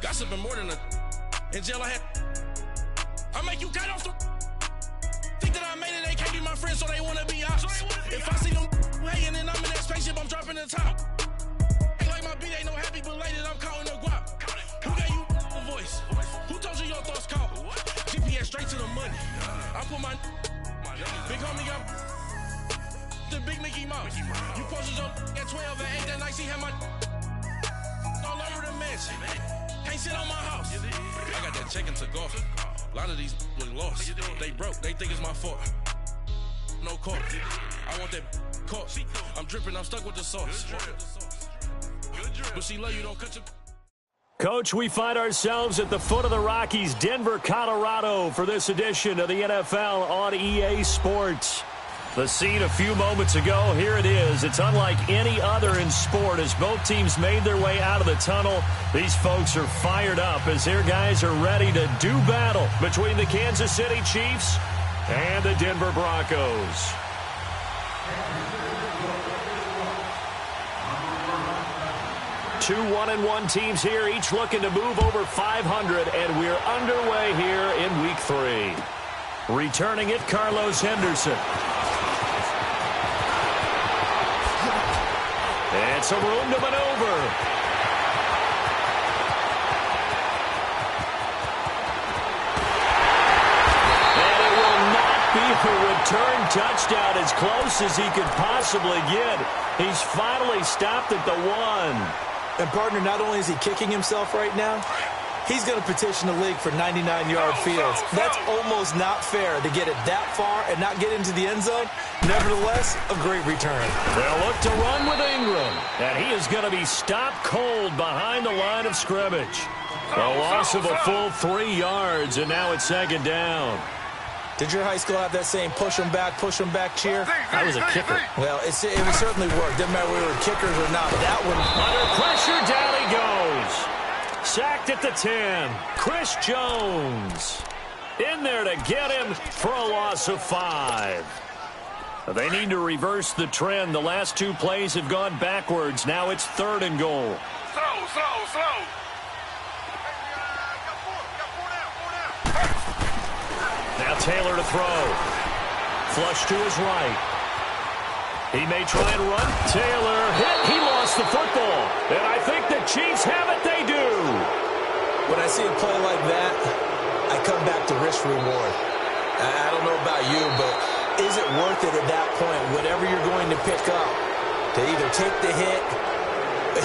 Gossiping more than a... In jail I had... I make you cut off the... Think that I made it, they can't be my friends, so they wanna be ops. If I see them hating and I'm in that spaceship, I'm dropping the top. Ain't like my beat, ain't no happy belated, I'm counting the guap. Who gave you a voice? Who told you your thoughts count? GPS straight to the money. I put my big homie got the big Mickey Mouse. You posted your at 12 and 8 that night, she had my all over the mansion. Can't sit on my house. I got that check and took off. A lot of these look lost. They broke, they think it's my fault. No court. I want that caught. I'm dripping, I'm stuck with the sauce. But she love you, don't cut your... Coach, we find ourselves at the foot of the Rockies, Denver, Colorado, for this edition of the NFL on EA Sports. The scene a few moments ago, here it is. It's unlike any other in sport as both teams made their way out of the tunnel. These folks are fired up as their guys are ready to do battle between the Kansas City Chiefs and the Denver Broncos. Two 1-1 teams here, each looking to move over 500, and we're underway here in Week 3. Returning it, Carlos Henderson. And some room to maneuver. And it will not be a return touchdown, as close as he could possibly get. He's finally stopped at the 1. And, partner, not only is he kicking himself right now, he's going to petition the league for 99-yard fields. That's almost not fair to get it that far and not get into the end zone. Nevertheless, a great return. They'll look to run with Ingram, and he is going to be stopped cold behind the line of scrimmage. A loss of a full 3 yards, and now it's second down. Did your high school have that same push them back cheer? I was a kicker. Well, it certainly worked. Didn't matter whether we were kickers or not. That one... Under pressure, down he goes. Sacked at the 10. Chris Jones in there to get him for a loss of 5. They need to reverse the trend. The last 2 plays have gone backwards. Now it's 3rd and goal. Slow. Now Taylor to throw. Flush to his right. He may try and run. Taylor hit. He lost the football. And I think the Chiefs have it. They do. When I see a play like that, I come back to risk reward. I don't know about you, but is it worth it at that point, whatever you're going to pick up, to either take the hit,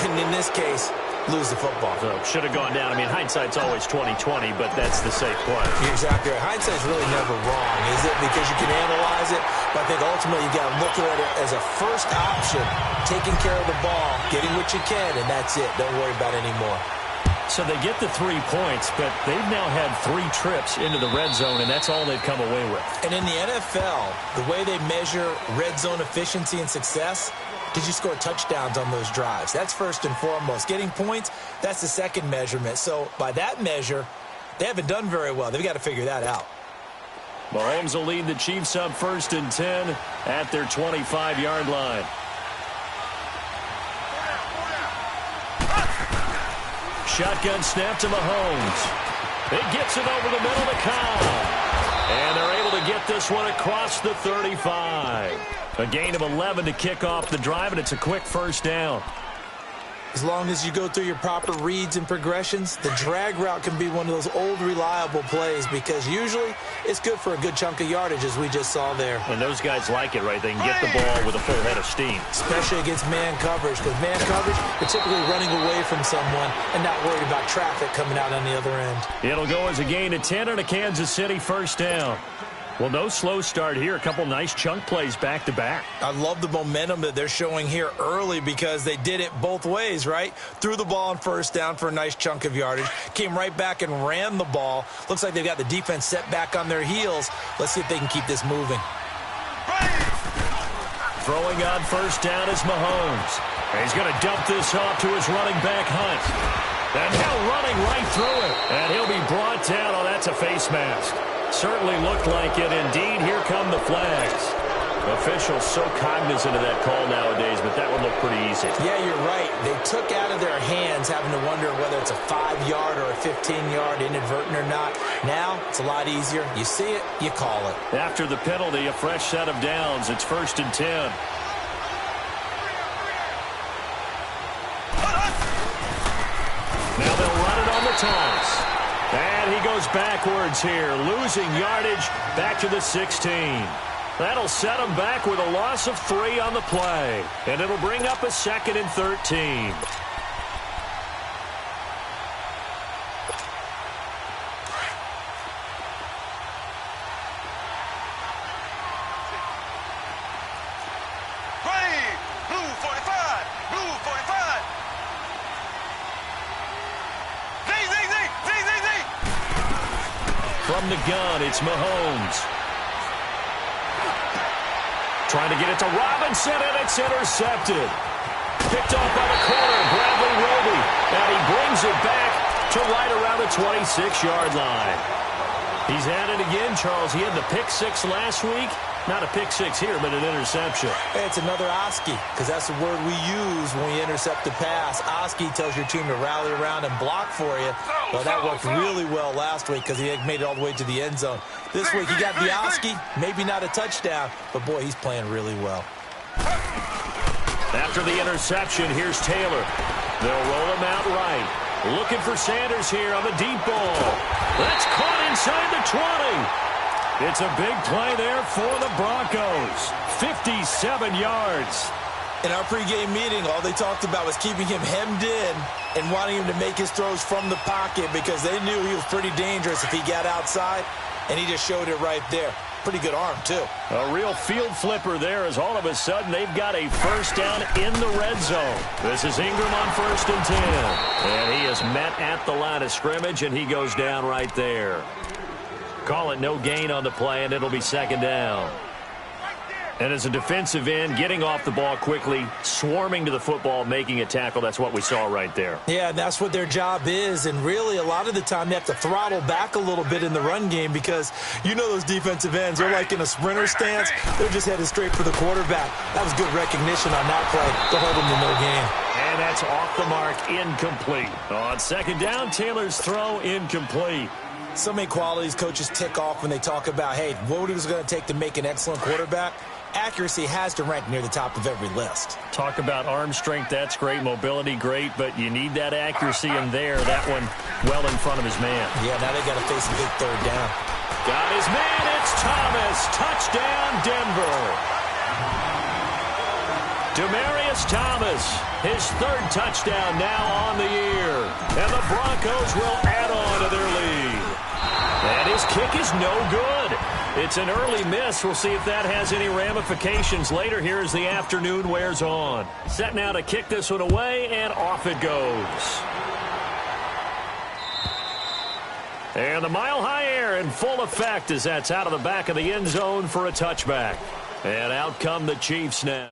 and in this case, lose the football? So should have gone down. I mean, hindsight's always 20/20, but that's the safe play. You're exactly right. Hindsight's really never wrong, is it? Because you can analyze it, but I think ultimately you got to look at it as a first option, taking care of the ball, getting what you can, and that's it. Don't worry about it anymore. So they get the 3 points, but they've now had 3 trips into the red zone, and that's all they've come away with. And in the NFL, the way they measure red zone efficiency and success, did you score touchdowns on those drives? That's first and foremost. Getting points, that's the second measurement. So by that measure, they haven't done very well. They've got to figure that out. Mahomes will lead the Chiefs up 1st and 10 at their 25-yard line. Shotgun snap to Mahomes. It gets it over the middle to Cobb. And they're able to get this one across the 35. A gain of 11 to kick off the drive, and it's a quick first down. As long as you go through your proper reads and progressions, the drag route can be one of those old reliable plays because usually it's good for a good chunk of yardage, as we just saw there. And those guys like it, right? They can get the ball with a full head of steam. Especially against man coverage, because man coverage, particularly running away from someone and not worried about traffic coming out on the other end. It'll go as a gain of 10 and a Kansas City first down. Well, no slow start here. A couple nice chunk plays back-to-back. I love the momentum that they're showing here early because they did it both ways, right? Threw the ball on first down for a nice chunk of yardage. Came right back and ran the ball. Looks like they've got the defense set back on their heels. Let's see if they can keep this moving. Throwing on first down is Mahomes. And he's going to dump this off to his running back, Hunt. And now running right through it. And he'll be brought down. Oh, that's a face mask. Certainly looked like it. Indeed, here come the flags. Officials so cognizant of that call nowadays, but that would look pretty easy. Yeah, you're right. They took out of their hands having to wonder whether it's a 5-yard or a 15-yard inadvertent or not. Now, it's a lot easier. You see it, you call it. After the penalty, a fresh set of downs. It's 1st and 10. Now they'll run it on the toss. And he goes backwards here, losing yardage back to the 16. That'll set him back with a loss of 3 on the play. And it'll bring up a 2nd and 13. From the gun, it's Mahomes. Trying to get it to Robinson, and it's intercepted. Picked off by the corner, Bradley Roby. And he brings it back to right around the 26-yard line. He's at it again, Charles. He had the pick 6 last week. Not a pick 6 here, but an interception. Hey, it's another Oski, because that's the word we use when we intercept the pass. Oski tells your team to rally around and block for you. Well, that worked really well last week because he made it all the way to the end zone. This week he got the Oski, maybe not a touchdown, but, boy, he's playing really well. After the interception, here's Taylor. They'll roll him out right. Looking for Sanders here on the deep ball. That's caught inside the 20. It's a big play there for the Broncos. 57 yards. In our pregame meeting, all they talked about was keeping him hemmed in and wanting him to make his throws from the pocket because they knew he was pretty dangerous if he got outside, and he just showed it right there. Pretty good arm, too. A real field flipper there as all of a sudden they've got a first down in the red zone. This is Ingram on 1st and 10. And he is met at the line of scrimmage, and he goes down right there. Call it no gain on the play, and it'll be 2nd down. And as a defensive end, getting off the ball quickly, swarming to the football, making a tackle, that's what we saw right there. Yeah, that's what their job is, and really a lot of the time they have to throttle back a little bit in the run game because you know those defensive ends, they're like in a sprinter stance. They're just headed straight for the quarterback. That was good recognition on that play to hold them to no gain. And that's off the mark, incomplete. On 2nd down, Taylor's throw incomplete. So many qualities coaches tick off when they talk about, hey, what is it going to take to make an excellent quarterback? Accuracy has to rank near the top of every list. Talk about arm strength, that's great. Mobility, great, but you need that accuracy in there. That one well in front of his man. Yeah, now they got to face a big 3rd down. Got his man, it's Thomas. Touchdown, Denver. Demaryius Thomas, his 3rd touchdown now on the year. And the Broncos will add on to their lead. And his kick is no good. It's an early miss. We'll see if that has any ramifications later here as the afternoon wears on. Set now to kick this one away, and off it goes. And the mile-high air in full effect as that's out of the back of the end zone for a touchback. And out come the Chiefs now.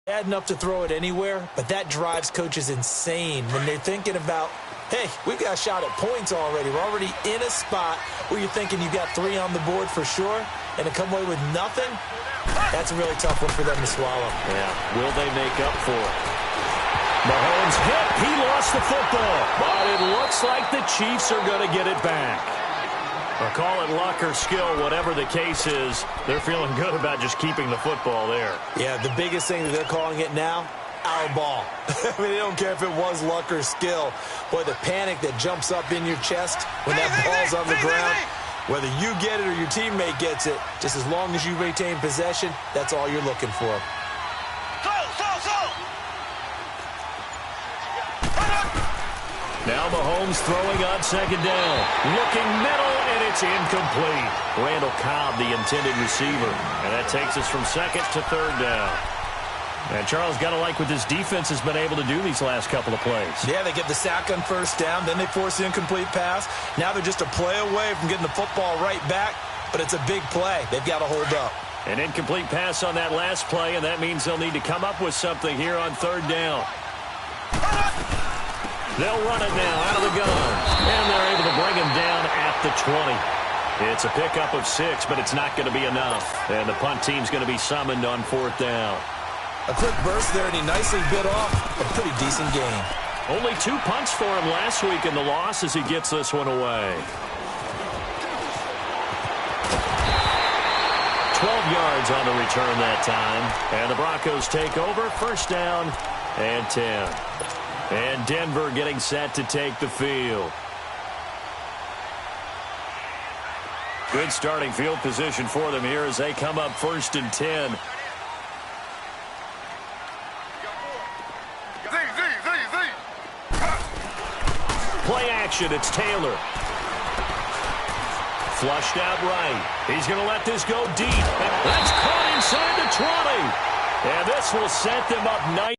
Bad enough to throw it anywhere, but that drives coaches insane when they're thinking about, hey, we've got a shot at points already. We're already in a spot where you're thinking you've got 3 on the board for sure, and to come away with nothing, that's a really tough one for them to swallow. Yeah, will they make up for it? Mahomes hit. He lost the football, but it looks like the Chiefs are going to get it back. Or call it luck or skill, whatever the case is, they're feeling good about just keeping the football there. Yeah, the biggest thing that they're calling it now, our ball. I mean, they don't care if it was luck or skill. Boy, the panic that jumps up in your chest when that ball's on the ground, whether you get it or your teammate gets it, just as long as you retain possession, that's all you're looking for. Now Mahomes throwing on 2nd down. Looking middle, and it's incomplete. Randall Cobb, the intended receiver. And that takes us from 2nd to 3rd down. And Charles, got to like what this defense has been able to do these last couple of plays. Yeah, they get the sack on 1st down, then they force the incomplete pass. Now they're just a play away from getting the football right back, but it's a big play. They've got to hold up. An incomplete pass on that last play, and that means they'll need to come up with something here on 3rd down. They'll run it now out of the gun. And they're able to to bring him down at the 20. It's a pickup of 6, but it's not going to be enough. And the punt team's going to be summoned on 4th down. A quick burst there, and he nicely bit off a pretty decent game. Only 2 punts for him last week in the loss as he gets this one away. 12 yards on the return that time. And the Broncos take over, 1st down and 10. And Denver getting set to take the field. Good starting field position for them here as they come up 1st and 10. Play action, it's Taylor. Flushed out right. He's going to let this go deep. That's caught inside the 20. And this will set them up nice.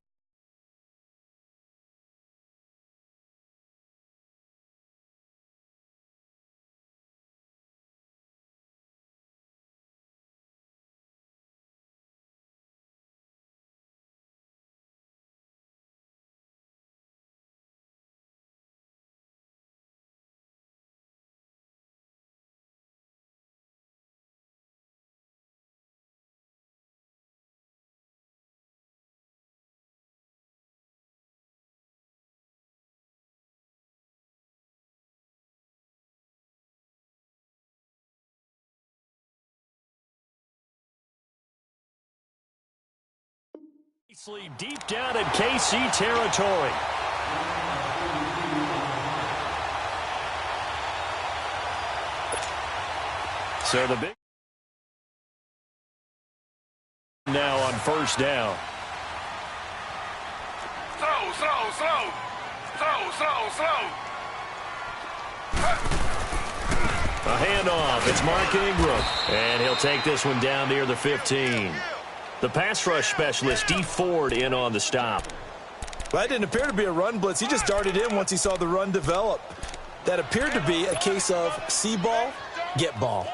Deep down in KC territory. So the big now on 1st down. Slow. A handoff. It's Mark Ingram. And he'll take this one down near the 15. The pass rush specialist, D. Ford, in on the stop. Well, that didn't appear to be a run blitz. He just darted in once he saw the run develop. That appeared to be a case of see ball, get ball.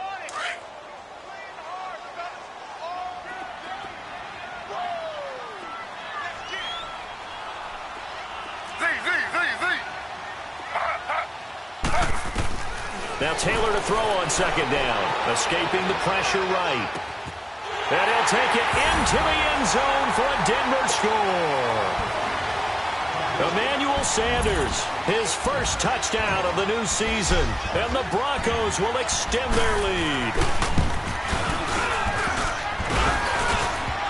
Now Taylor to throw on 2nd down. Escaping the pressure right. And he'll take it into the end zone for a Denver score. Emmanuel Sanders, his first touchdown of the new season. And the Broncos will extend their lead.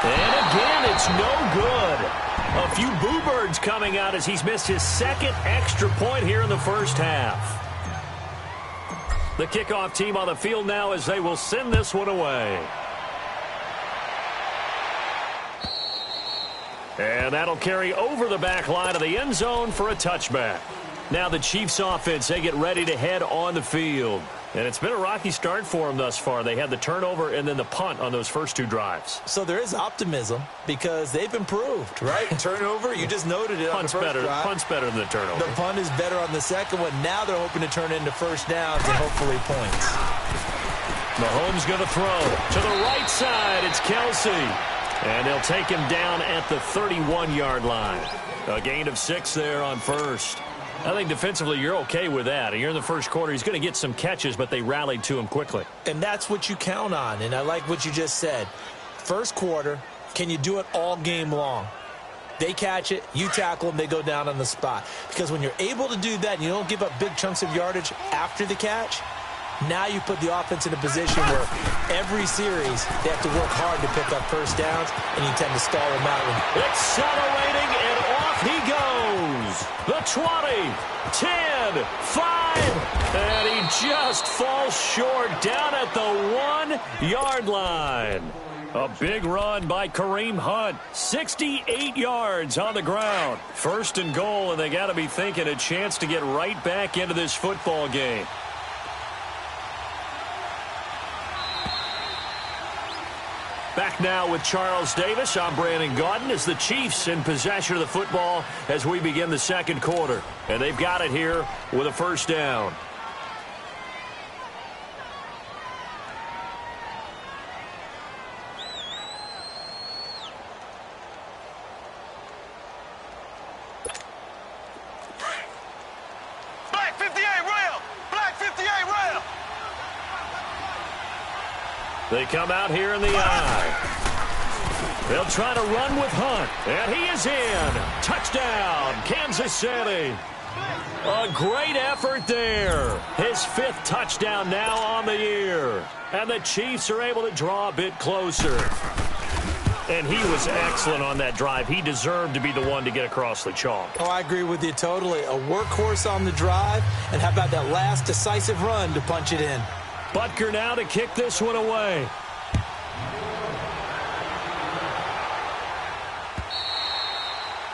And again, it's no good. A few boo birds coming out as he's missed his 2nd extra point here in the 1st half. The kickoff team on the field now as they will send this one away. And that'll carry over the back line of the end zone for a touchback. Now the Chiefs offense, they get ready to head on the field. And it's been a rocky start for them thus far. They had the turnover and then the punt on those first 2 drives. So there is optimism because they've improved, right? Turnover, you just noted it on the first drive. Punt's better than the turnover. The punt is better on the second one. Now they're hoping to turn into 1st downs and hopefully points. Mahomes going to throw. To the right side, it's Kelsey. And they'll take him down at the 31-yard line. A gain of 6 there on 1st. I think defensively you're okay with that. You're in the 1st quarter. He's going to get some catches, but they rallied to him quickly. And that's what you count on. And I like what you just said. 1st quarter, can you do it all game long? They catch it, you tackle them, they go down on the spot. Because when you're able to do that and you don't give up big chunks of yardage after the catch, now you put the offense in a position where every series they have to work hard to pick up 1st downs, and you tend to stall them out. Accelerating, and off he goes. The 20, 10, 5, and he just falls short down at the 1-yard line. A big run by Kareem Hunt. 68 yards on the ground. 1st and goal, and they got to be thinking a chance to get right back into this football game. Back now with Charles Davis. I'm Brandon Gaudin as the Chiefs in possession of the football as we begin the 2nd quarter. And they've got it here with a 1st down. Black 58, Royal! Black They come out here in the eye. They'll try to run with Hunt, and he is in. Touchdown, Kansas City. A great effort there. His 5th touchdown now on the year. And the Chiefs are able to draw a bit closer. And he was excellent on that drive. He deserved to be the one to get across the chalk. Oh, I agree with you totally. A workhorse on the drive, and how about that last decisive run to punch it in? Butker now to kick this one away.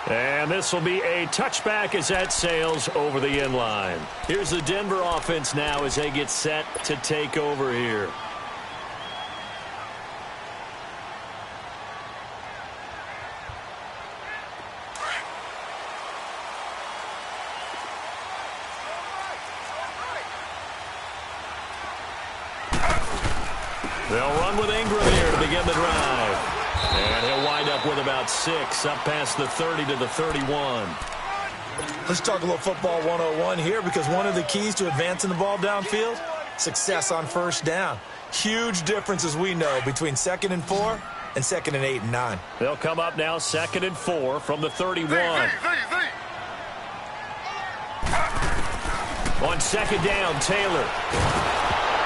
And this will be a touchback as that sails over the end line. Here's the Denver offense now as they get set to take over here. They'll run with Ingram here to begin the drive. And he'll wind up with about 6, up past the 30 to the 31. Let's talk a little football 101 here, because one of the keys to advancing the ball downfield, success on first down. Huge difference, as we know, between 2nd and 4 and 2nd and 8 and 9. They'll come up now 2nd and 4 from the 31. On 2nd down, Taylor.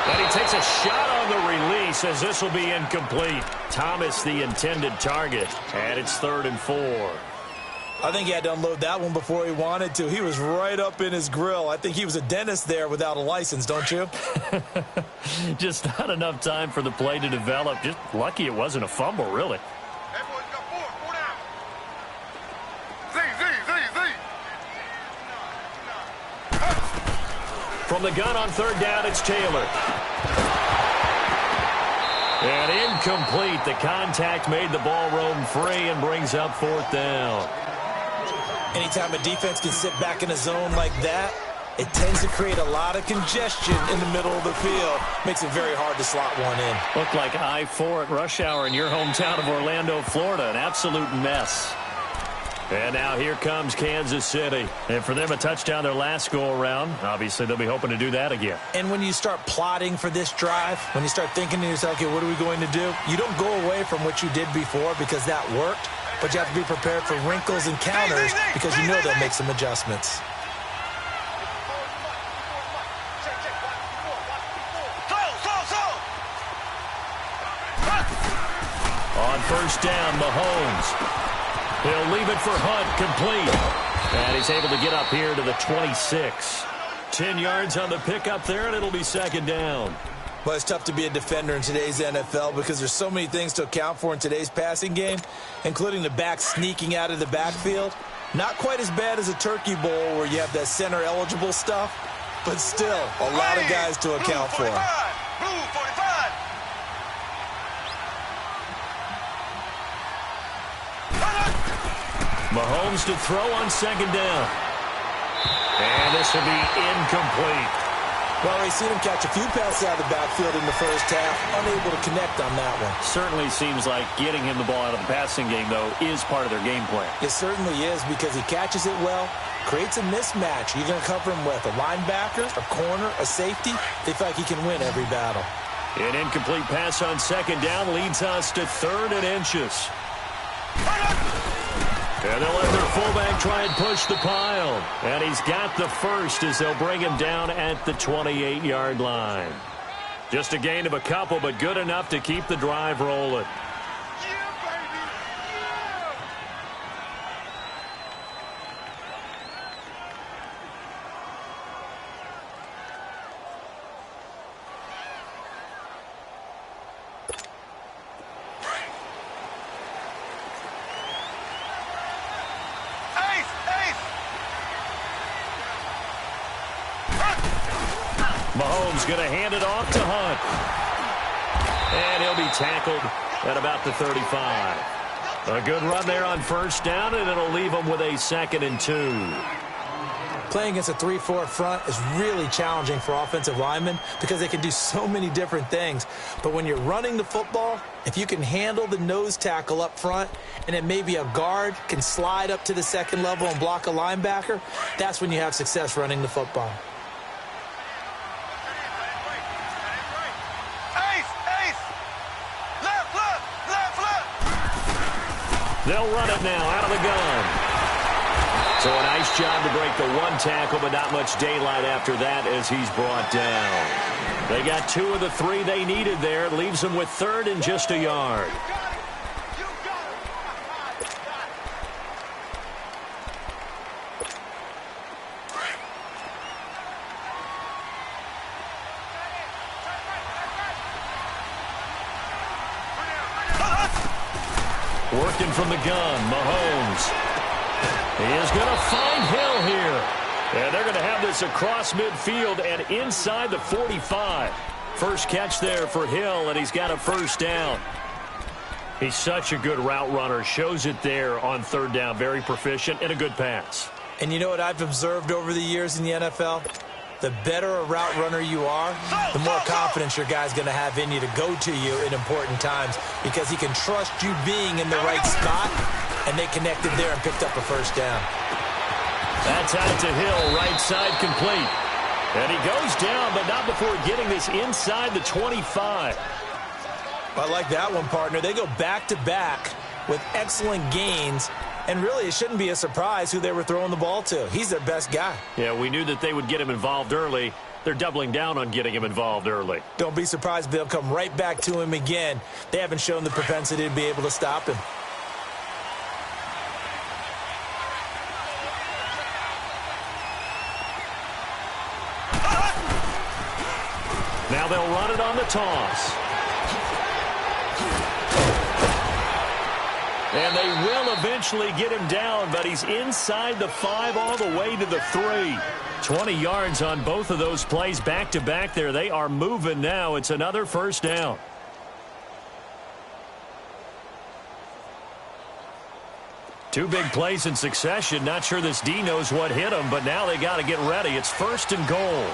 And he takes a shot on the release as this will be incomplete. Thomas the intended target, and it's 3rd and 4. I think he had to unload that one before he wanted to. He was right up in his grill. I think he was a dentist there without a license, don't you? Just not enough time for the play to develop. Just lucky it wasn't a fumble, really. Hey, boys, got 4 down. Z. From the gun on 3rd down, it's Taylor. And incomplete. The contact made the ball roam free and brings up 4th down. Anytime a defense can sit back in a zone like that, it tends to create a lot of congestion in the middle of the field. Makes it very hard to slot one in. Looked like I-4 at rush hour in your hometown of Orlando, Florida. An absolute mess. And now here comes Kansas City. And for them, a touchdown their last go-around. Obviously, they'll be hoping to do that again. And when you start plotting for this drive, when you start thinking to yourself, okay, what are we going to do? You don't go away from what you did before because that worked, but you have to be prepared for wrinkles and counters because you know they'll make some adjustments. On 1st down, Mahomes. He'll leave it for Hunt, complete. And he's able to get up here to the 26. 10 yards on the pickup there, and it'll be 2nd down. Well, it's tough to be a defender in today's NFL because there's so many things to account for in today's passing game, including the back sneaking out of the backfield. Not quite as bad as a turkey bowl where you have that center-eligible stuff, but still a lot of guys to account for. Blue 45. Mahomes to throw on 2nd down. And this will be incomplete. Well, we've seen him catch a few passes out of the backfield in the first half, unable to connect on that one. Certainly seems like getting him the ball out of the passing game, though, is part of their game plan. It certainly is because he catches it well, creates a mismatch. You're going to cover him with a linebacker, a corner, a safety. They feel like he can win every battle. An incomplete pass on 2nd down leads us to 3rd and inches. And they'll let their fullback try and push the pile. And he's got the first as they'll bring him down at the 28-yard line. Just a gain of a couple, but good enough to keep the drive rolling. Mahomes going to hand it off to Hunt. And he'll be tackled at about the 35. A good run there on 1st down, and it'll leave him with a 2nd and 2. Playing against a 3-4 front is really challenging for offensive linemen because they can do so many different things. But when you're running the football, if you can handle the nose tackle up front and then maybe a guard can slide up to the 2nd level and block a linebacker, that's when you have success running the football. They'll run it now out of the gun. So a nice job to break the one tackle, but not much daylight after that as he's brought down. They got 2 of the 3 they needed there. It leaves them with 3rd and just a yard. Working from the gun, Mahomes. He is going to find Hill here. And they're going to have this across midfield and inside the 45. First catch there for Hill, and he's got a first down. He's such a good route runner. Shows it there on 3rd down. Very proficient and a good pass. And you know what I've observed over the years in the NFL? The better a route runner you are, the more confidence your guy's going to have in you to go to you in important times because he can trust you being in the right spot, and they connected there and picked up a first down. That's out to Hill, right side complete. And he goes down, but not before getting this inside the 25. I like that one, partner. They go back-to-back with excellent gains. And really, it shouldn't be a surprise who they were throwing the ball to. He's their best guy. Yeah, we knew that they would get him involved early. They're doubling down on getting him involved early. Don't be surprised if they'll come right back to him again. They haven't shown the propensity to be able to stop him. Now they'll run it on the toss. And they will eventually get him down, but he's inside the 5 all the way to the 3. 20 yards on both of those plays back-to-back there. They are moving now. It's another first down. Two big plays in succession. Not sure this D knows what hit him, but now they got to get ready. It's 1st and goal.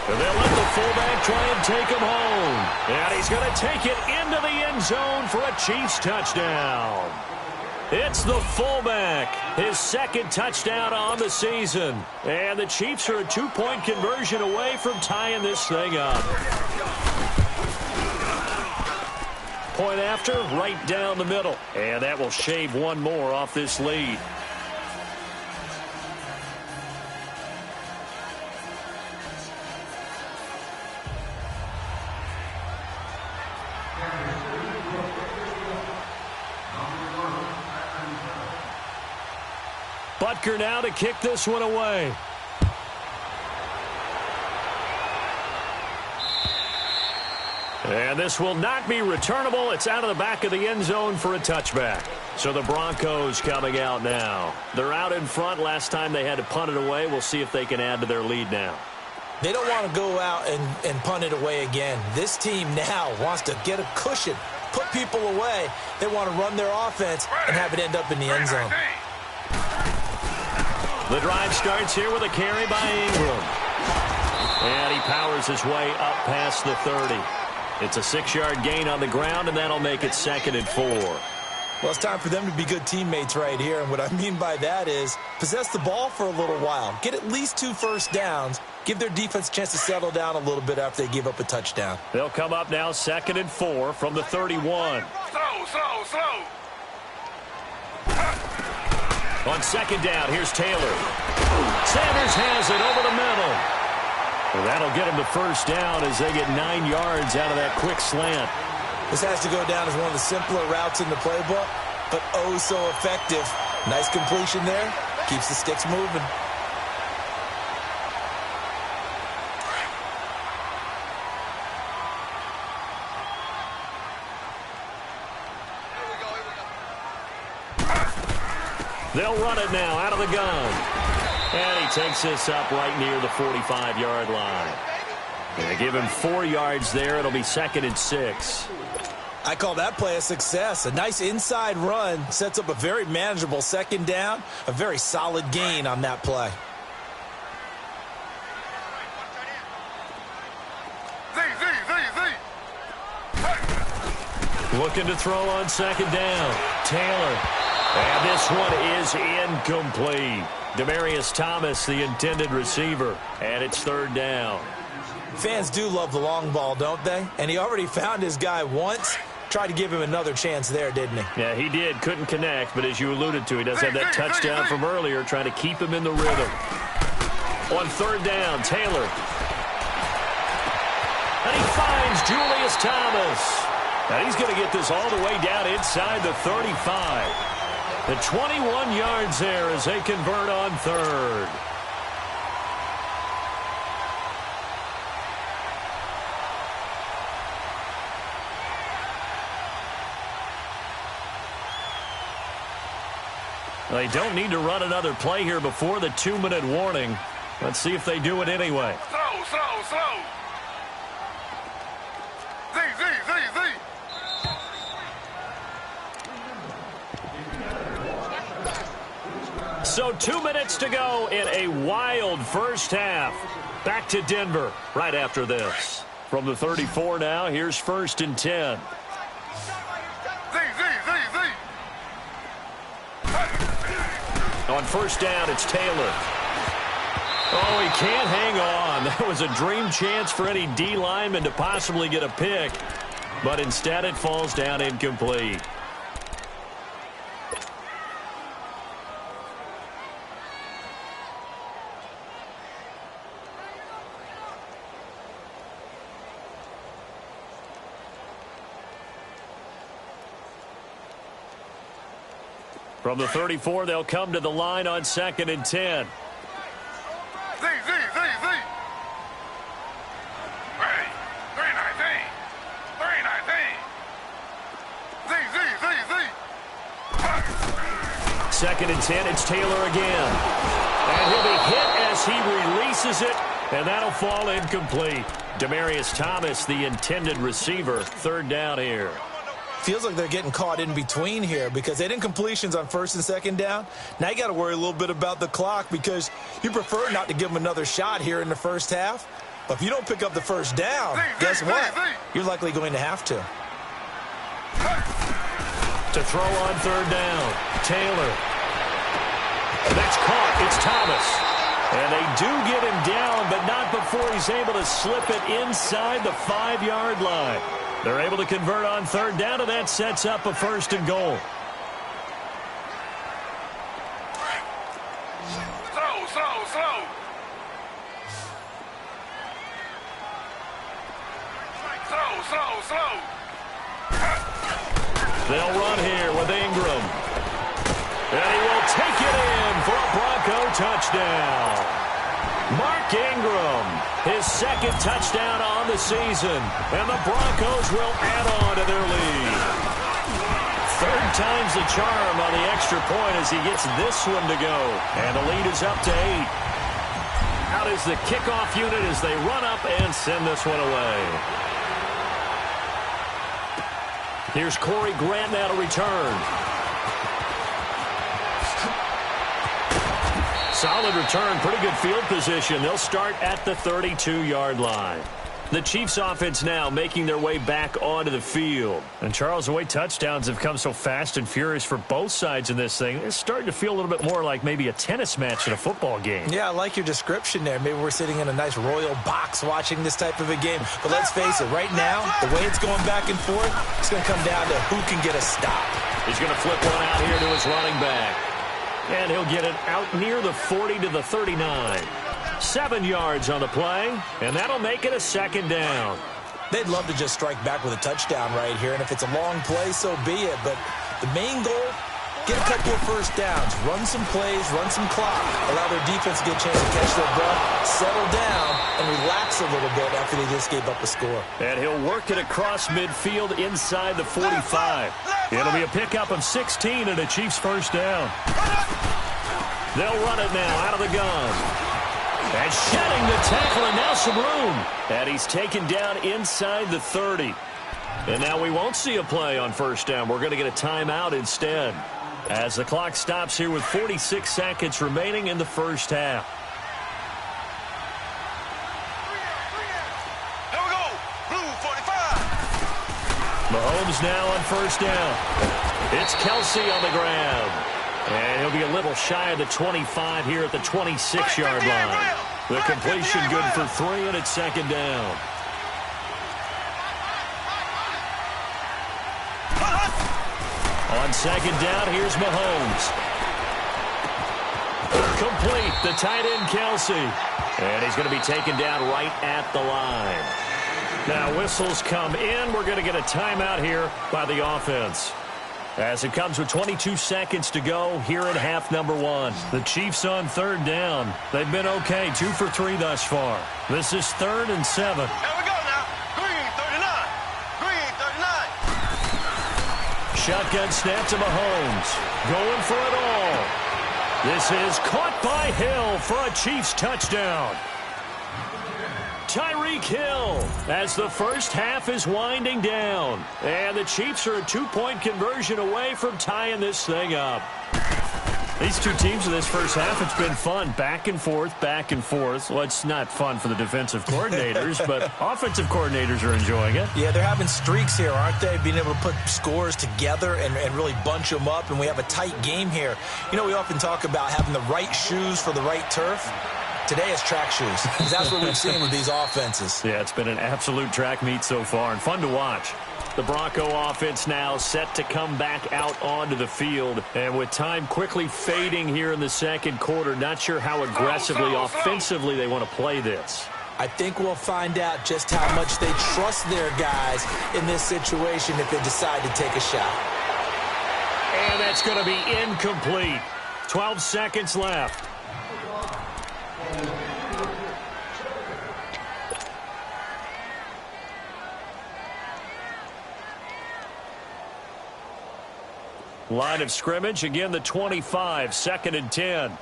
And they'll let the fullback try and take him home. And he's going to take it into the end zone for a Chiefs touchdown. It's the fullback, his 2nd touchdown on the season. And the Chiefs are a 2-point conversion away from tying this thing up. Point after, right down the middle. And that will shave one more off this lead. Butker now to kick this one away. And this will not be returnable. It's out of the back of the end zone for a touchback. So the Broncos coming out now. They're out in front. Last time they had to punt it away. We'll see if they can add to their lead now. They don't want to go out and punt it away again. This team now wants to get a cushion, put people away. They want to run their offense and have it end up in the end zone. The drive starts here with a carry by Ingram. And he powers his way up past the 30. It's a 6-yard gain on the ground, and that'll make it 2nd and 4. Well, it's time for them to be good teammates right here. And what I mean by that is possess the ball for a little while. Get at least 2 first downs. Give their defense a chance to settle down a little bit after they give up a touchdown. They'll come up now 2nd and 4 from the 31. Slow. On 2nd down, here's Taylor. Sanders has it over the middle. And that'll get him to first down as they get 9 yards out of that quick slant. This has to go down as one of the simpler routes in the playbook, but oh so effective. Nice completion there. Keeps the sticks moving. They'll run it now out of the gun. And he takes this up right near the 45-yard line. They give him 4 yards there. It'll be 2nd and 6. I call that play a success. A nice inside run sets up a very manageable 2nd down. A very solid gain on that play. Looking to throw on 2nd down. Taylor. And this one is incomplete. Demaryius Thomas, the intended receiver. And it's 3rd down. Fans do love the long ball, don't they? And he already found his guy once. tried to give him another chance there, didn't he? Yeah, he did. Couldn't connect, but as you alluded to, he does have that touchdown from earlier, trying to keep him in the rhythm. On third down, Taylor. And he finds Julius Thomas. And he's going to get this all the way down inside the 35. The 21 yards there as they convert on third. They don't need to run another play here before the 2-minute warning. Let's see if they do it anyway. Slow. Z. So 2 minutes to go in a wild first half. Back to Denver right after this. From the 34 now, here's 1st and 10. On first down, it's Taylor. Oh, he can't hang on. That was a dream chance for any D lineman to possibly get a pick. But instead, it falls down incomplete. From the 34, they'll come to the line on 2nd and 10. Z. Ready. 319. Z. 2nd and 10, it's Taylor again. And he'll be hit as he releases it, and that'll fall incomplete. Demaryius Thomas, the intended receiver. 3rd down here. Feels like they're getting caught in between here because they didn't completions on 1st and 2nd down. Now you got to worry a little bit about the clock because you prefer not to give them another shot here in the first half. But if you don't pick up the first down, guess what? You're likely going to have to. To throw on 3rd down, Taylor. That's caught. It's Thomas. And they do get him down, but not before he's able to slip it inside the 5-yard line. They're able to convert on 3rd down, and that sets up a 1st and goal. Slow. They'll run here with Ingram. And he will take it in for a Bronco touchdown. Mark Ingram, his 2nd touchdown on the season. And the Broncos will add on to their lead. 3rd time's the charm on the extra point as he gets this one to go. And the lead is up to 8. Out is the kickoff unit as they run up and send this one away. Here's Corey Grant now to return. Solid return, pretty good field position. They'll start at the 32-yard line. The Chiefs offense now making their way back onto the field. And Charles, the way touchdowns have come so fast and furious for both sides in this thing, it's starting to feel a little bit more like maybe a tennis match in a football game. Yeah, I like your description there. Maybe we're sitting in a nice royal box watching this type of a game. But let's face it, right now, the way it's going back and forth, it's going to come down to who can get a stop. He's going to flip one out here to his running back. And he'll get it out near the 40 to the 39. 7 yards on the play, and that'll make it a 2nd down. They'd love to just strike back with a touchdown right here, and if it's a long play, so be it. But the main goal, get a couple of first downs, run some plays, run some clock, allow their defense to get a chance to catch their breath, settle down, and relax a little bit after they just gave up a score. And he'll work it across midfield inside the 45. It'll be a pickup of 16 and a Chiefs 1st down. They'll run it now out of the gun. And shedding the tackle, and now some room. And he's taken down inside the 30. And now we won't see a play on 1st down. We're going to get a timeout instead, as the clock stops here with 46 seconds remaining in the first half. There we go. Blue 45. Mahomes now on 1st down. It's Kelsey on the ground. And he'll be a little shy of the 25 here at the 26-yard line. The completion good for 3, and it's 2nd down. On second down, here's Mahomes. Complete, the tight end, Kelsey. And he's going to be taken down right at the line. Now, whistles come in. We're going to get a timeout here by the offense. As it comes with 22 seconds to go here at half number one. The Chiefs on third down. They've been okay, 2 for 3 thus far. This is 3rd and 7. Here we go now. Green 39. Green 39. Shotgun snap to Mahomes. Going for it all. This is caught by Hill for a Chiefs touchdown. Tyreek Hill as the first half is winding down. And the Chiefs are a 2-point conversion away from tying this thing up. These two teams in this first half, it's been fun. Back and forth, back and forth. Well, it's not fun for the defensive coordinators, but offensive coordinators are enjoying it. Yeah, they're having streaks here, aren't they? Being able to put scores together and really bunch them up, and we have a tight game here. You know, we often talk about having the right shoes for the right turf. Today it's track shoes. That's what we've seen with these offenses. Yeah, it's been an absolute track meet so far and fun to watch. The Bronco offense now set to come back out onto the field. And with time quickly fading here in the second quarter, not sure how aggressively, offensively they want to play this. I think we'll find out just how much they trust their guys in this situation if they decide to take a shot. And that's going to be incomplete. 12 seconds left. Line of scrimmage, again the 25, 2nd and 10. 3 down.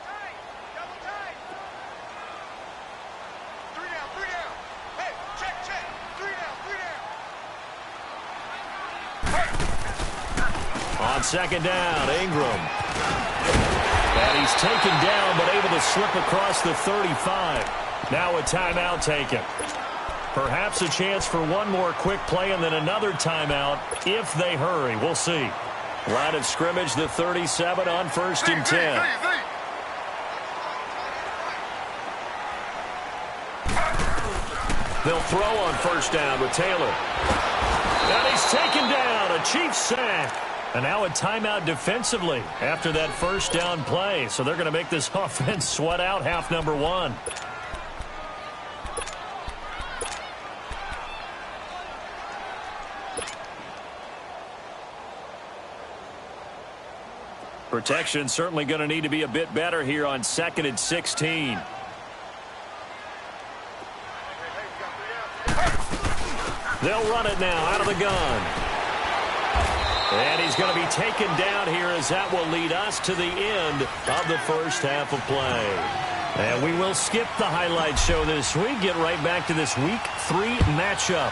Hey, check. 3 down. On second down, Ingram. And he's taken down, but able to slip across the 35. Now a timeout taken. Perhaps a chance for one more quick play and then another timeout if they hurry. We'll see. Line of scrimmage, the 37 on 1st and 10. They'll throw on 1st down with Taylor. And he's taken down, a Chiefs sack. And now a timeout defensively after that 1st down play. So they're going to make this offense sweat out half number one. Protection certainly going to need to be a bit better here on 2nd and 16. They'll run it now out of the gun. And he's going to be taken down here as that will lead us to the end of the first half of play. And we will skip the highlight show this week. Get right back to this Week 3 matchup.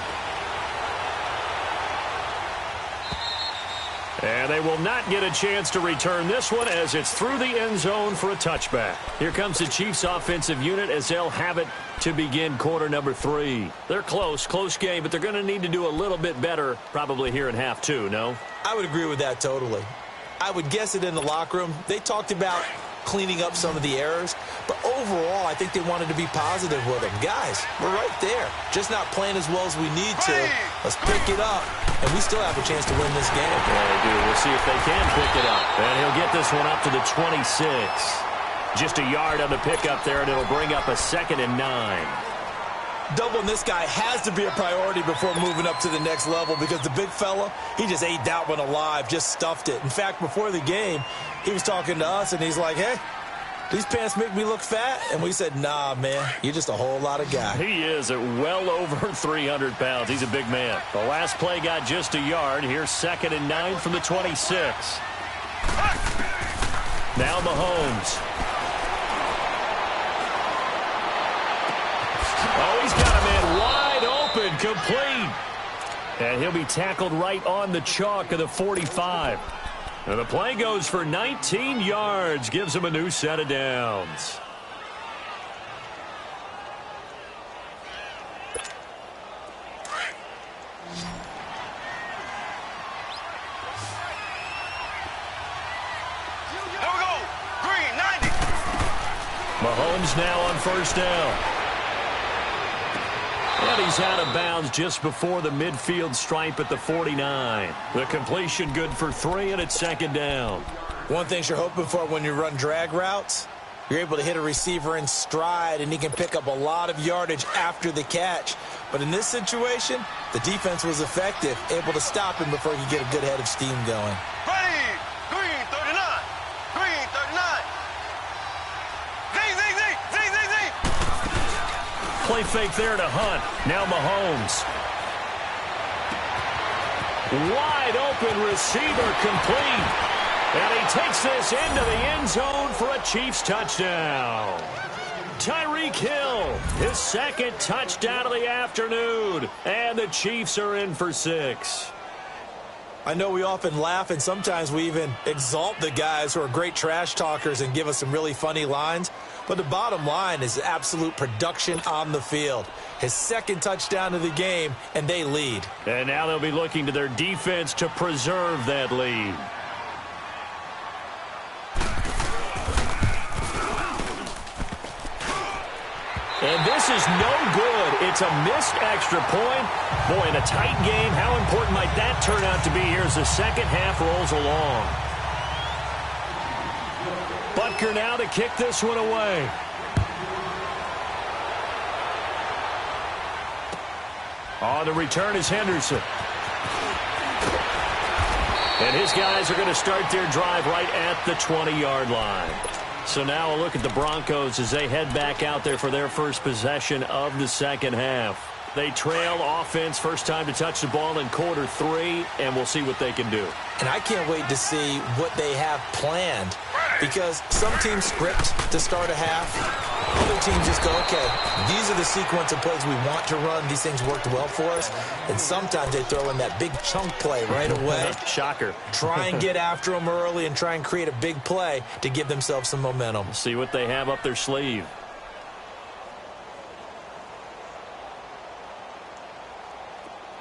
And they will not get a chance to return this one as it's through the end zone for a touchback. Here comes the Chiefs offensive unit as they'll have it to begin quarter number 3. They're close game, but they're going to need to do a little bit better probably here in half 2, no? I would agree with that totally. I would guess it in the locker room. They talked about cleaning up some of the errors, but overall I think they wanted to be positive with them. Guys, we're right there. Just not playing as well as we need to. Let's pick it up, and we still have a chance to win this game. Yeah, they do. We'll see if they can pick it up. And he'll get this one up to the 26. Just a yard on the pickup there, and it'll bring up a 2nd and 9. Doubling this guy has to be a priority before moving up to the next level because the big fella, he just ate that one alive, just stuffed it. In fact, before the game, he was talking to us, and he's like, hey, these pants make me look fat? And we said, nah, man, you're just a whole lot of guy. He is at well over 300 pounds. He's a big man. The last play got just a yard. Here's 2nd and 9 from the 26. Now Mahomes. Oh, he's got a man wide open, complete. And he'll be tackled right on the chalk of the 45. And the play goes for 19 yards, gives him a new set of downs. Here we go. Green 90. Mahomes now on 1st down. And he's out of bounds just before the midfield stripe at the 49. The completion good for 3, and it's second down. One thing you're hoping for when you run drag routes, you're able to hit a receiver in stride, and he can pick up a lot of yardage after the catch. But in this situation, the defense was effective, able to stop him before he could get a good head of steam going. Ready, green 39, green 39. Zing, zing, zing, zing, zing, zing. Play fake there to Hunt. Now Mahomes. Wide open receiver complete. And he takes this into the end zone for a Chiefs touchdown. Tyreek Hill, his second touchdown of the afternoon. And the Chiefs are in for 6. I know we often laugh, and sometimes we even exalt the guys who are great trash talkers and give us some really funny lines. But the bottom line is absolute production on the field. His second touchdown of the game, and they lead. And now they'll be looking to their defense to preserve that lead. And this is no good. It's a missed extra point. Boy, in a tight game, how important might that turn out to be here as the second half rolls along? Butker now to kick this one away. On the return is Henderson. And his guys are going to start their drive right at the 20-yard line. So now a look at the Broncos as they head back out there for their first possession of the second half. They trail offense first time to touch the ball in quarter 3, and we'll see what they can do. And I can't wait to see what they have planned, because some teams script to start a half. Other teams just go, okay, these are the sequence of plays we want to run. These things worked well for us. And sometimes they throw in that big chunk play right away. Shocker. Try and get after them early and try and create a big play to give themselves some momentum. See what they have up their sleeve.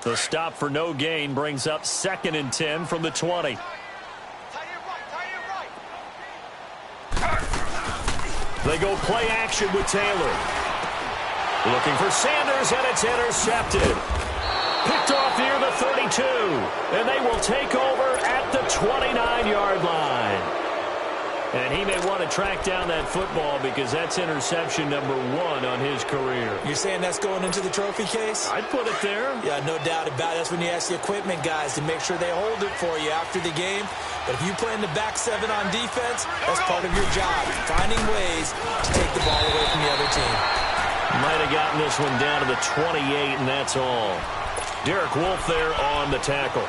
The stop for no gain brings up 2nd and 10 from the 20. They go play action with Taylor. Looking for Sanders, and it's intercepted. Picked off near the 32. And they will take over at the 29-yard line. And he may want to track down that football because that's interception number 1 on his career. You're saying that's going into the trophy case? I'd put it there. Yeah, no doubt about it. That's when you ask the equipment guys to make sure they hold it for you after the game. But if you play in the back 7 on defense, that's part of your job, finding ways to take the ball away from the other team. Might have gotten this one down to the 28, and that's all. Derek Wolfe there on the tackle.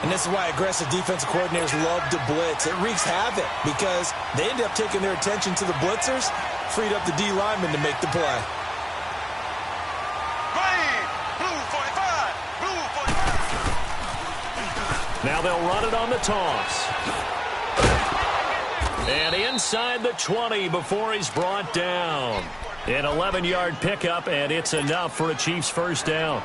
And this is why aggressive defensive coordinators love to blitz. It wreaks havoc because they end up taking their attention to the blitzers, freed up the D lineman to make the play. Green, blue 45, blue 45. Now they'll run it on the toss. And inside the 20 before he's brought down. An 11-yard pickup, and it's enough for a Chiefs first down.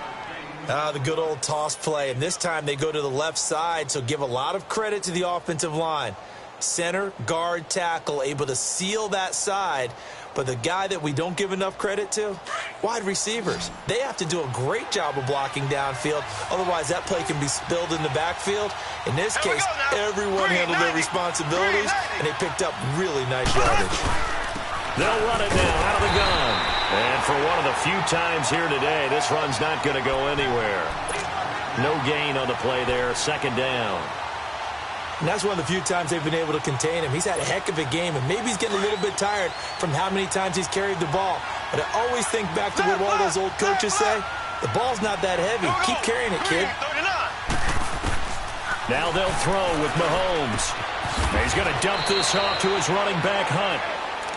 The good old toss play, and this time they go to the left side, so give a lot of credit to the offensive line. Center, guard, tackle, able to seal that side, but the guy that we don't give enough credit to, wide receivers. They have to do a great job of blocking downfield, otherwise that play can be spilled in the backfield. In this case, everyone handled their responsibilities, and they picked up really nice yardage. They'll run it now out of the gun. And for one of the few times here today, this run's not going to go anywhere. No gain on the play there, second down. And that's one of the few times they've been able to contain him. He's had a heck of a game, and maybe he's getting a little bit tired from how many times he's carried the ball. But I always think back to what all those old coaches say. The ball's not that heavy. Keep carrying it, kid. Now they'll throw with Mahomes. He's going to dump this off to his running back, Hunt.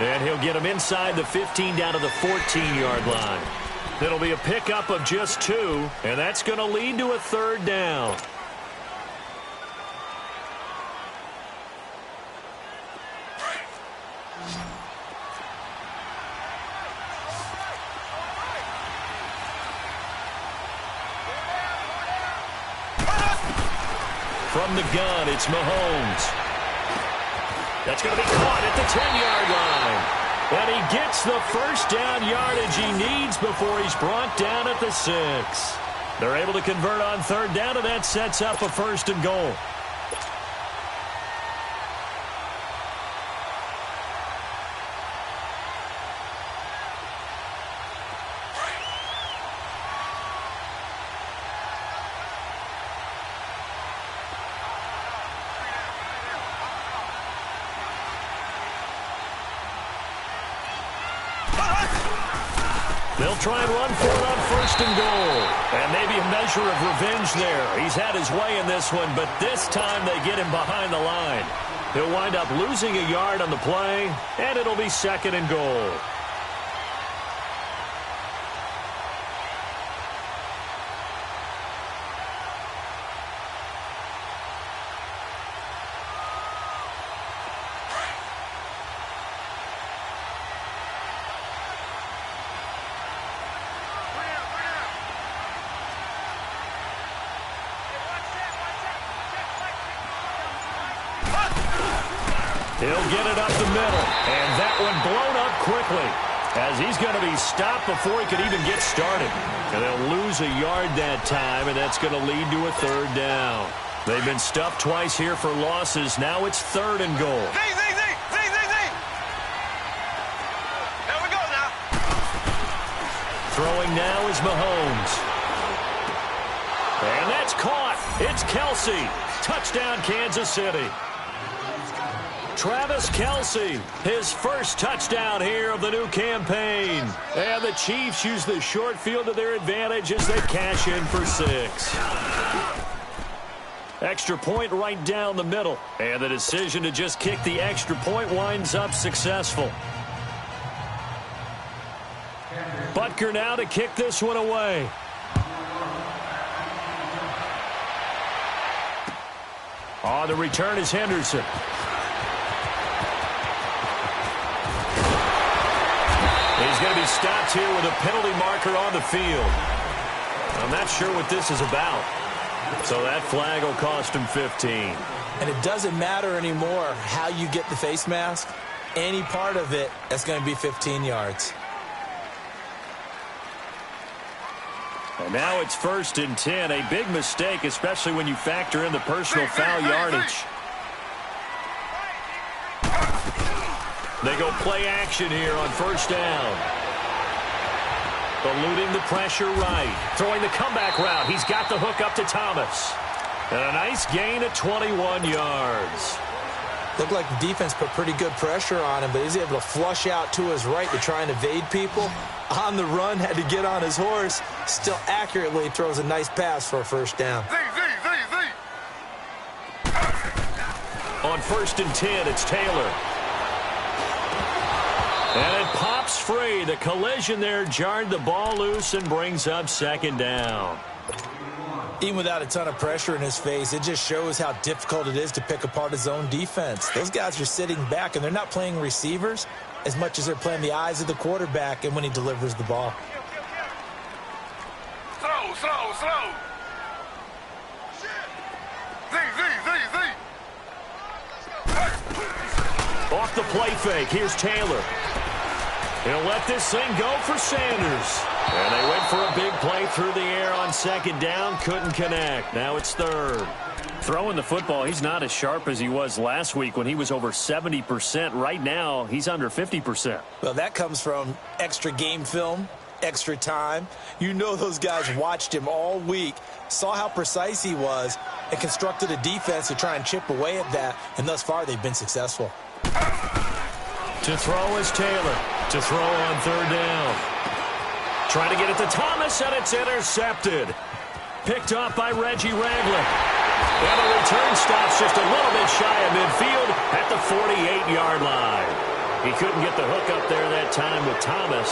And he'll get him inside the 15 down to the 14-yard line. It'll be a pickup of just 2, and that's going to lead to a third down. From the gun, it's Mahomes. That's going to be caught at the 10-yard line. And he gets the first down yardage he needs before he's brought down at the 6. They're able to convert on third down, and that sets up a 1st and goal. They'll try and run for it on 1st and goal. And maybe a measure of revenge there. He's had his way in this one, but this time they get him behind the line. He'll wind up losing a yard on the play, and it'll be 2nd and goal. He'll get it up the middle, and that one blown up quickly as he's going to be stopped before he could even get started. And they'll lose a yard that time, and that's going to lead to a 3rd down. They've been stuffed twice here for losses. Now it's 3rd and goal. There we go now. Throwing now is Mahomes. And that's caught. It's Kelsey. Touchdown, Kansas City. Travis Kelce, his first touchdown here of the new campaign. And the Chiefs use the short field to their advantage as they cash in for 6. Extra point right down the middle. And the decision to just kick the extra point winds up successful. Butker now to kick this one away. On the return is Henderson. He's going to be stopped here with a penalty marker on the field. I'm not sure what this is about. So that flag will cost him 15. And it doesn't matter anymore how you get the face mask. Any part of it, that's going to be 15 yards. And now it's 1st and 10. A big mistake, especially when you factor in the personal foul yardage. They go play action here on 1st down. Eluding the pressure right. Throwing the comeback route. He's got the hook up to Thomas. And a nice gain of 21 yards. Looked like the defense put pretty good pressure on him, but he's able to flush out to his right to try and evade people. On the run, had to get on his horse. Still accurately throws a nice pass for a 1st down. On 1st and 10, it's Taylor. And it pops free. The collision there jarred the ball loose and brings up 2nd down. Even without a ton of pressure in his face, it just shows how difficult it is to pick apart his own defense. Those guys are sitting back, and they're not playing receivers as much as they're playing the eyes of the quarterback and when he delivers the ball. Slow. Off the play fake. Here's Taylor. He'll let this thing go for Sanders. And they went for a big play through the air on 2nd down. Couldn't connect. Now it's 3rd. Throwing the football, he's not as sharp as he was last week when he was over 70%. Right now, he's under 50%. Well, that comes from extra game film, extra time. You know those guys watched him all week, saw how precise he was, and constructed a defense to try and chip away at that. And thus far, they've been successful. To throw is Taylor. To throw on 3rd down. Trying to get it to Thomas, and it's intercepted. Picked off by Reggie Ragland. And the return stops just a little bit shy of midfield at the 48-yard line. He couldn't get the hook up there that time with Thomas.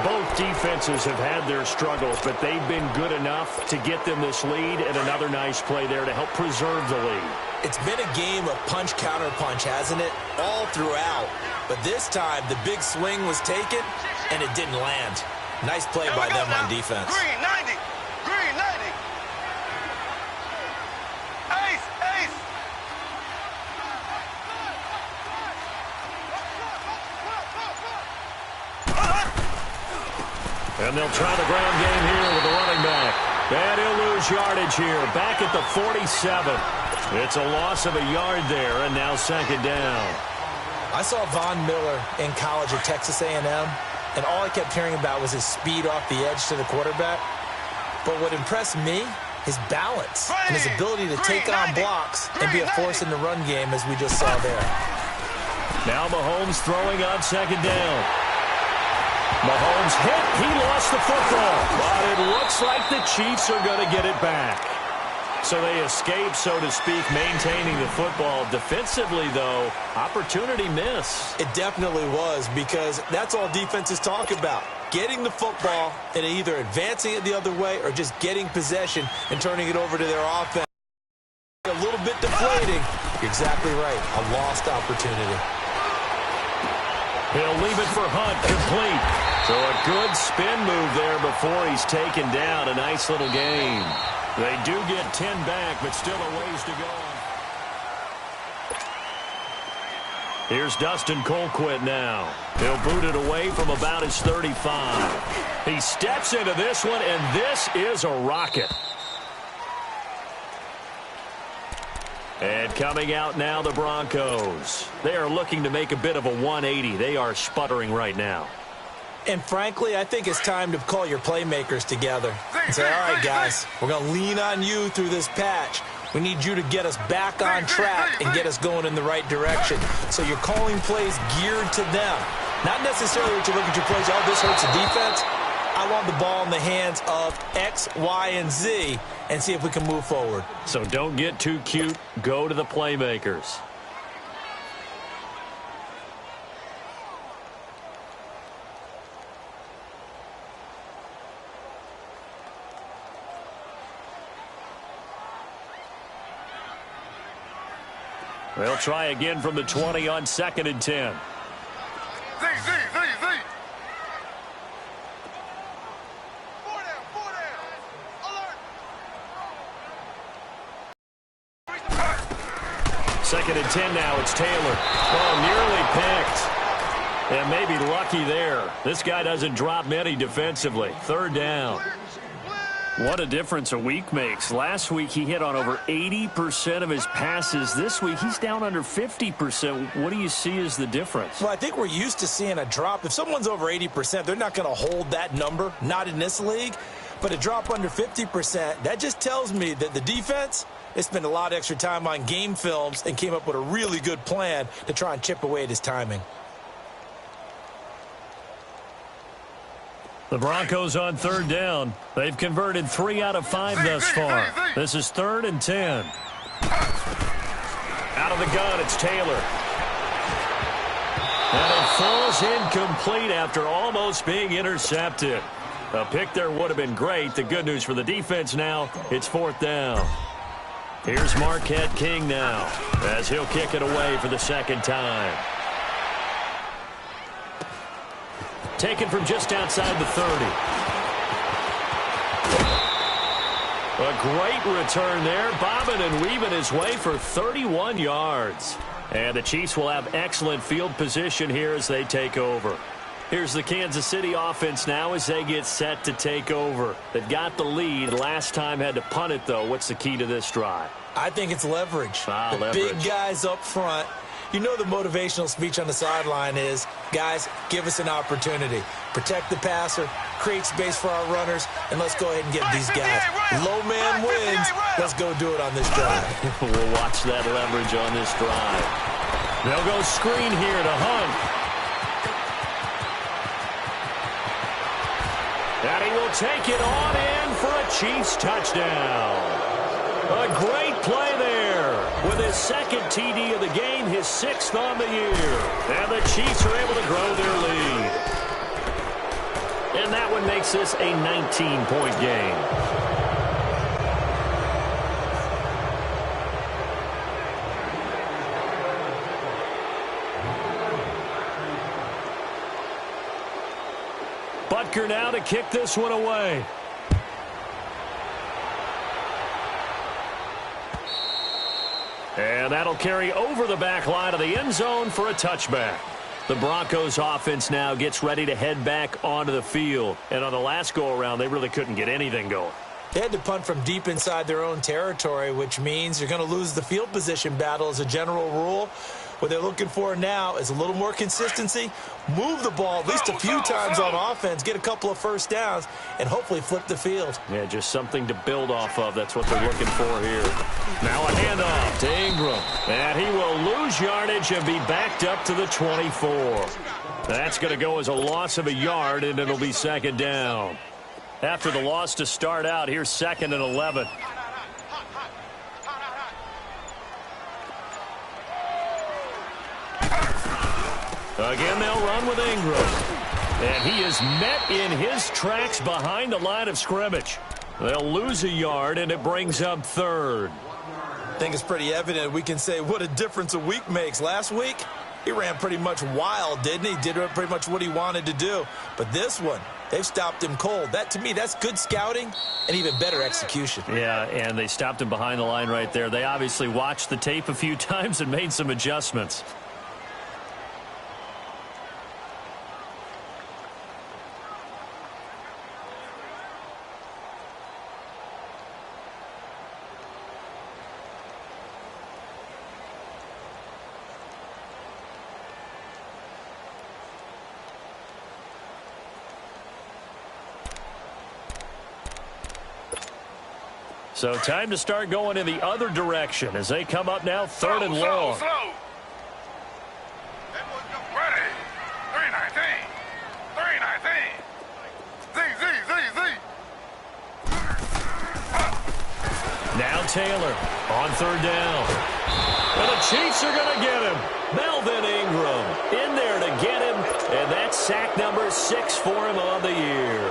Both defenses have had their struggles, but they've been good enough to get them this lead, and another nice play there to help preserve the lead. It's been a game of punch-counter-punch, hasn't it? All throughout. But this time, the big swing was taken, and it didn't land. Nice play by them on defense. Green 90. Green 90. Ace. And they'll try the ground game here with the running back. And he'll lose yardage here. Back at the 47. It's a loss of a yard there, and now second down. I saw Von Miller in college at Texas A&M, and all I kept hearing about was his speed off the edge to the quarterback. But what impressed me, his balance and his ability to take on blocks and be a force in the run game, as we just saw there. Now Mahomes throwing on second down. Mahomes hit. He lost the football. But it looks like the Chiefs are going to get it back. So they escape, so to speak, maintaining the football. Defensively, though, opportunity miss. It definitely was, because that's all defenses talk about. Getting the football and either advancing it the other way or just getting possession and turning it over to their offense. A little bit deflating. You're exactly right. A lost opportunity. He'll leave it for Hunt, complete. So a good spin move there before he's taken down. A nice little game. They do get 10 back, but still a ways to go. Here's Dustin Colquitt now. He'll boot it away from about his 35. He steps into this one, and this is a rocket. And coming out now, the Broncos. They are looking to make a bit of a 180. They are sputtering right now. And frankly, I think it's time to call your playmakers together and say, all right, guys, we're going to lean on you through this patch. We need you to get us back on track and get us going in the right direction. So you're calling plays geared to them. Not necessarily that you look at your plays, oh, this hurts the defense. I want the ball in the hands of X, Y, and Z and see if we can move forward. So don't get too cute. Go to the playmakers. They'll try again from the 20 on 2nd and 10. Second and 10 now. It's Taylor. Oh, nearly picked. And maybe lucky there. This guy doesn't drop many defensively. 3rd down. What a difference a week makes. Last week he hit on over 80% of his passes. This week he's down under 50%. What do you see as the difference? Well, I think we're used to seeing a drop. If someone's over 80%, they're not going to hold that number, not in this league. But a drop under 50%, that just tells me that the defense, they spent a lot of extra time on game films and came up with a really good plan to try and chip away at his timing. The Broncos on 3rd down. They've converted 3 out of 5 thus far. This is 3rd and 10. Out of the gun, it's Taylor. And it falls incomplete after almost being intercepted. A pick there would have been great. The good news for the defense now, it's 4th down. Here's Marquette King now as he'll kick it away for the 2nd time. Taken from just outside the 30. A great return there. Bobbing and weaving his way for 31 yards. And the Chiefs will have excellent field position here as they take over. Here's the Kansas City offense now as they get set to take over. They've got the lead. Last time had to punt it, though. What's the key to this drive? I think it's leverage. Leverage. Big guys up front. You know the motivational speech on the sideline is, guys, give us an opportunity. Protect the passer, create space for our runners, and let's go ahead and get these guys. Low man wins. Let's go do it on this drive. We'll watch that leverage on this drive. They'll go screen here to Hunt. And he will take it on in for a Chiefs touchdown. A great play there with his 2nd TD of the game, his 6th on the year. And the Chiefs are able to grow their lead. And that one makes this a 19-point game. Butker now to kick this one away. And that'll carry over the back line of the end zone for a touchback. The Broncos offense now gets ready to head back onto the field. And on the last go-around, they really couldn't get anything going. They had to punt from deep inside their own territory, which means you're going to lose the field position battle as a general rule. What they're looking for now is a little more consistency, move the ball at least a few times on offense, get a couple of first downs, and hopefully flip the field. Yeah, just something to build off of. That's what they're looking for here. Now a handoff to Ingram. And he will lose yardage and be backed up to the 24. That's going to go as a loss of a yard, and it'll be second down. After the loss to start out, here's 2nd and 11. Again, they'll run with Ingram. And he is met in his tracks behind the line of scrimmage. They'll lose a yard, and it brings up 3rd. I think it's pretty evident. We can say what a difference a week makes. Last week, he ran pretty much wild, didn't he? Did pretty much what he wanted to do. But this one, they've stopped him cold. That, to me, that's good scouting and even better execution. Yeah, and they stopped him behind the line right there. They obviously watched the tape a few times and made some adjustments. So time to start going in the other direction as they come up now 3rd and long. Slow. Ready. 319. 319. Z. Now Taylor on 3rd down. And the Chiefs are going to get him. Melvin Ingram in there to get him. And that's sack number 6 for him on the year.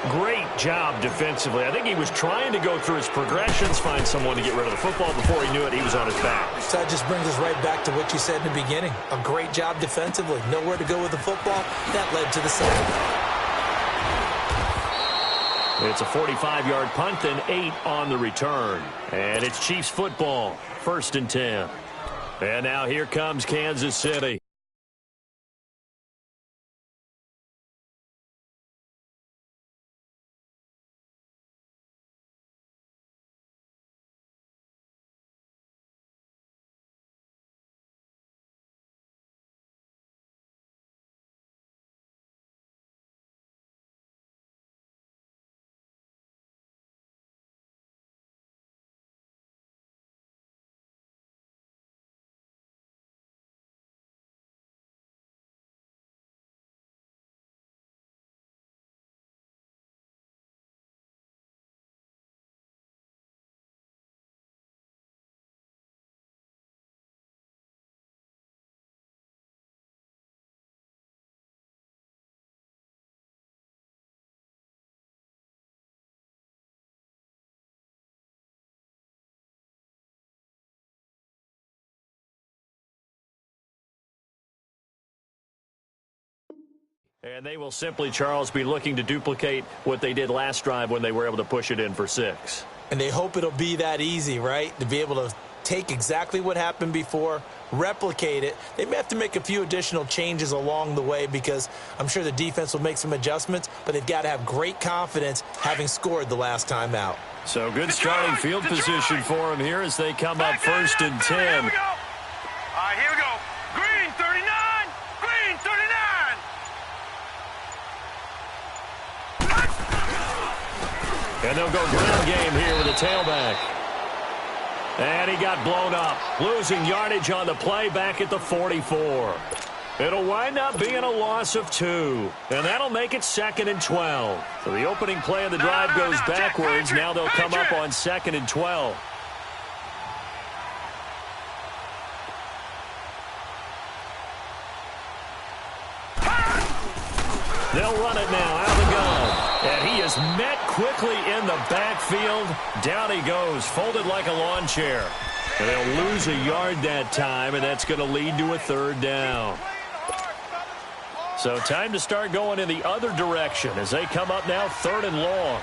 Great job defensively. I think he was trying to go through his progressions, find someone to get rid of the football. Before he knew it, he was on his back. So that just brings us right back to what you said in the beginning. A great job defensively. Nowhere to go with the football. That led to the sack. It's a 45-yard punt and 8 on the return. And it's Chiefs football, 1st and 10. And now here comes Kansas City. And they will simply, Charles, be looking to duplicate what they did last drive when they were able to push it in for 6. And they hope it'll be that easy, right? To be able to take exactly what happened before, replicate it. They may have to make a few additional changes along the way because I'm sure the defense will make some adjustments, but they've got to have great confidence having scored the last time out. So good starting field position for them here as they come up 1st and 10. Here we go. All right, here we go. Green 39. Green 39. And they'll go ground game here with a tailback. And he got blown up, losing yardage on the play back at the 44. It'll wind up being a loss of 2, and that'll make it 2nd and 12. So the opening play of the drive goes backwards. Now they'll come up on 2nd and 12. They'll run it now out of the gun. And he is met quickly in the backfield. Down he goes, folded like a lawn chair. And they'll lose a yard that time, and that's going to lead to a 3rd down. So time to start going in the other direction as they come up now 3rd and long.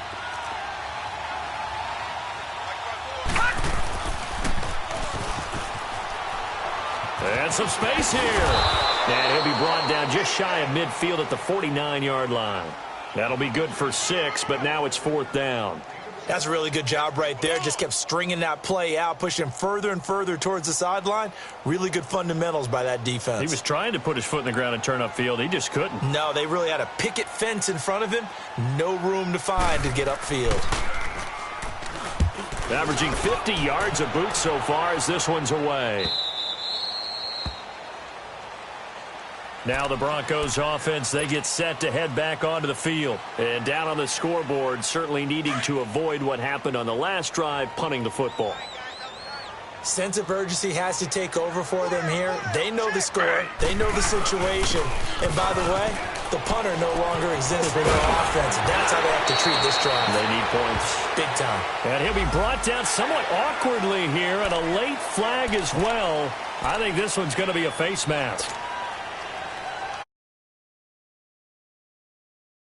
And And some space here. And he'll be brought down just shy of midfield at the 49-yard line. That'll be good for 6, but now it's 4th down. That's a really good job right there. Just kept stringing that play out, pushing him further and further towards the sideline. Really good fundamentals by that defense. He was trying to put his foot in the ground and turn upfield. He just couldn't. No, they really had a picket fence in front of him. No room to find to get upfield. Averaging 50 yards a boot so far as this one's away. Now the Broncos offense, they get set to head back onto the field. And down on the scoreboard, certainly needing to avoid what happened on the last drive, punting the football. Sense of urgency has to take over for them here. They know the score. They know the situation. And by the way, the punter no longer exists for their offense. That's how they have to treat this drive. They need points. Big time. And he'll be brought down somewhat awkwardly here, and a late flag as well. I think this one's going to be a face mask.